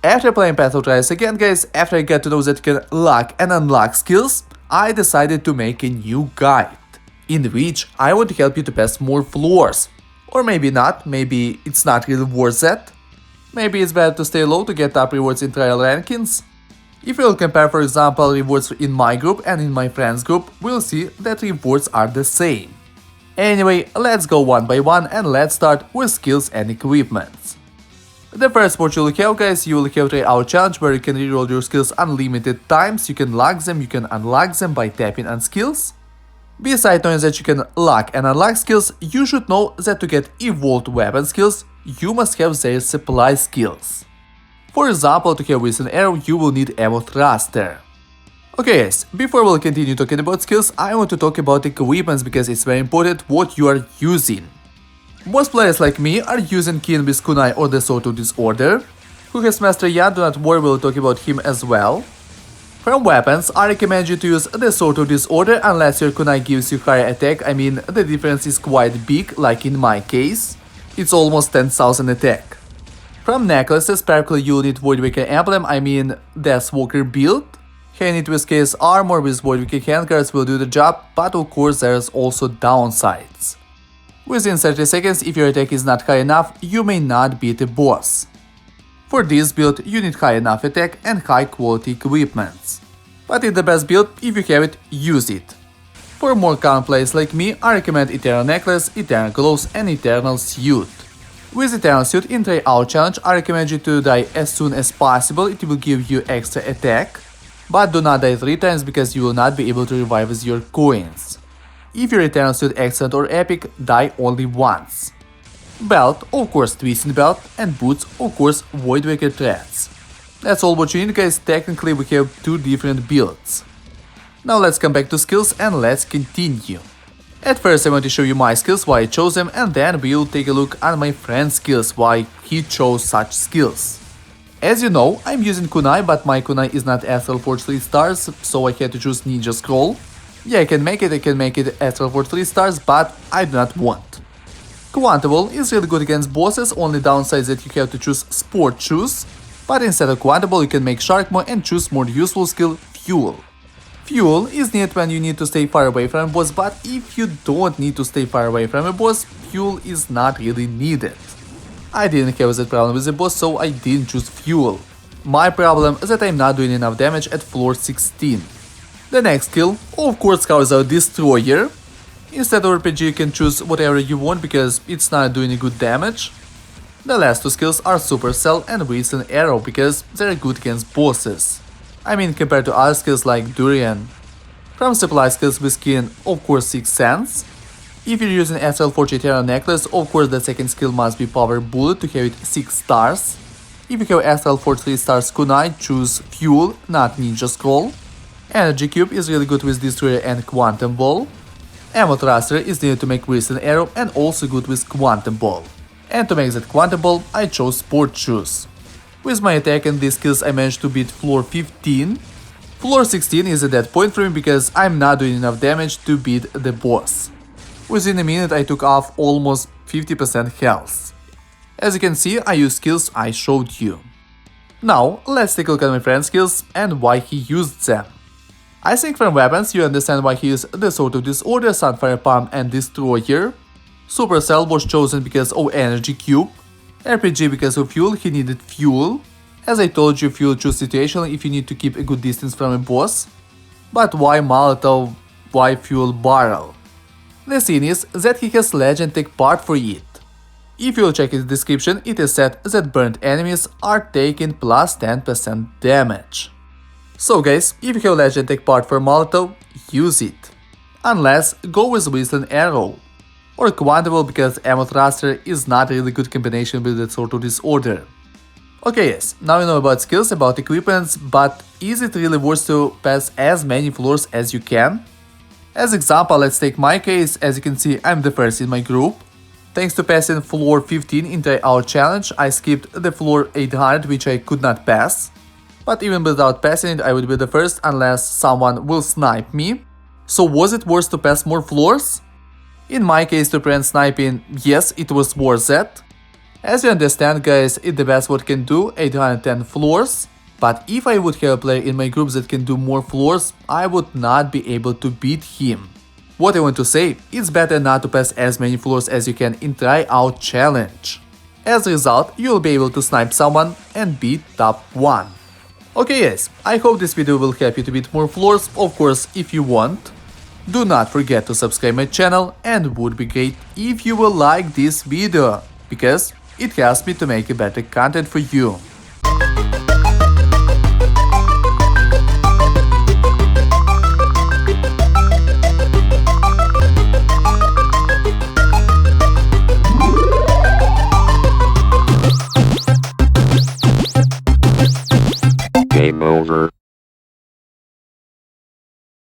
After playing Path of Trials again, guys, after I got to know that you can lock and unlock skills, I decided to make a new guide, in which I want to help you to pass more floors. Or maybe not, maybe it's not really worth it. Maybe it's better to stay low to get top rewards in trial rankings. If we'll compare, for example, rewards in my group and in my friends group, we'll see that rewards are the same. Anyway, let's go one by one and let's start with skills and equipments. The first what you'll have, guys, you will have Try challenge where you can reroll your skills unlimited times. You can lock them, you can unlock them by tapping on skills. Besides knowing that you can lock and unlock skills, you should know that to get evolved weapon skills, you must have their supply skills. For example, to have with an arrow, you will need ammo thruster. Okay guys, before we'll continue talking about skills, I want to talk about equipments because it's very important what you are using. Most players like me are using Kin with kunai or the Sword of Disorder. Who has Master Yan, do not worry, we'll talk about him as well. From weapons, I recommend you to use the Sword of Disorder unless your kunai gives you higher attack. I mean, the difference is quite big, like in my case. It's almost 10,000 attack. From necklaces, particularly you'll need Voidwaker emblem, I mean Deathwalker build. Hand with case armor with Voidwaker handguards will do the job, but of course there's also downsides. Within 30 seconds, if your attack is not high enough, you may not beat a boss. For this build, you need high enough attack and high quality equipments. But it's the best build, if you have it, use it. For more common players like me, I recommend Eternal Necklace, Eternal Gloves and Eternal Suit. With Eternal Suit in Try Out Challenge, I recommend you to die as soon as possible, it will give you extra attack. But do not die 3 times because you will not be able to revive with your coins. If your Eternal Suit Excellent or Epic, die only once. Belt, of course Twisting Belt, and boots, of course Voidwaker Threads. That's all what you need, guys. Technically we have 2 different builds. Now let's come back to skills and let's continue. At first I want to show you my skills, why I chose them, and then we'll take a look at my friend's skills, why he chose such skills. As you know, I'm using kunai, but my kunai is not Astral Forge 3 stars, so I had to choose Ninja Scroll. Yeah, I can make it Astral Forge 3 stars, but I do not want. Quantable is really good against bosses, only downside is that you have to choose Sport Shoes, but instead of Quantable you can make Shark mode and choose more useful skill, Fuel. Fuel is needed when you need to stay far away from a boss, but if you don't need to stay far away from a boss, Fuel is not really needed. I didn't have that problem with the boss, so I didn't choose Fuel. My problem is that I'm not doing enough damage at floor 16. The next skill, of course, covers our Destroyer. Instead of RPG you can choose whatever you want because it's not doing a good damage. The last 2 skills are Supercell and Recent Arrow because they're good against bosses. I mean compared to other skills like Durian. From supply skills with skin, of course 6 Sense. If you're using Astral Forge Eternal Necklace, of course the second skill must be Power Bullet to have it 6 stars. If you have Astral Forge 3 stars kunai, choose Fuel, not Ninja Scroll. Energy Cube is really good with Destroyer and Quantum Ball. Ammo Thruster is needed to make Recent Arrow and also good with Quantum Ball. And to make that Quantum Ball, I chose Sport Shoes. With my attack and these skills I managed to beat floor 15. Floor 16 is a dead point for me because I'm not doing enough damage to beat the boss. Within a minute I took off almost 50% health. As you can see, I used skills I showed you. Now let's take a look at my friend's skills and why he used them. I think from weapons you understand why he used the Sword of Disorder, Sunfire Palm and Destroyer. Supercell was chosen because of Energy Cube. RPG because of Fuel, he needed Fuel. As I told you, Fuel choose situational if you need to keep a good distance from a boss. But why Molotov, why Fuel Barrel? The thing is that he has legend take part for it. If you'll check its description, it is said that burnt enemies are taking plus 10% damage. So guys, if you have legend take part for Molotov, use it. Unless, go with Whistling Arrow. Or Quantable because Ammo Thruster is not a really good combination with the Sword of Disorder. Okay, yes, now you know about skills, about equipments, but is it really worth to pass as many floors as you can? As example, let's take my case. As you can see, I'm the first in my group. Thanks to passing floor 15 in the Hour Challenge, I skipped the floor 800, which I could not pass. But even without passing it, I would be the first unless someone will snipe me. So was it worth to pass more floors? In my case, to prevent sniping, yes, it was worth it. As you understand guys, it's the best what can do 810 floors. But if I would have a player in my group that can do more floors, I would not be able to beat him. What I want to say, it's better not to pass as many floors as you can in tryout challenge. As a result, you'll be able to snipe someone and beat top 1. Okay guys, I hope this video will help you to beat more floors, of course if you want. Do not forget to subscribe my channel, and would be great if you will like this video, because it helps me to make a better content for you.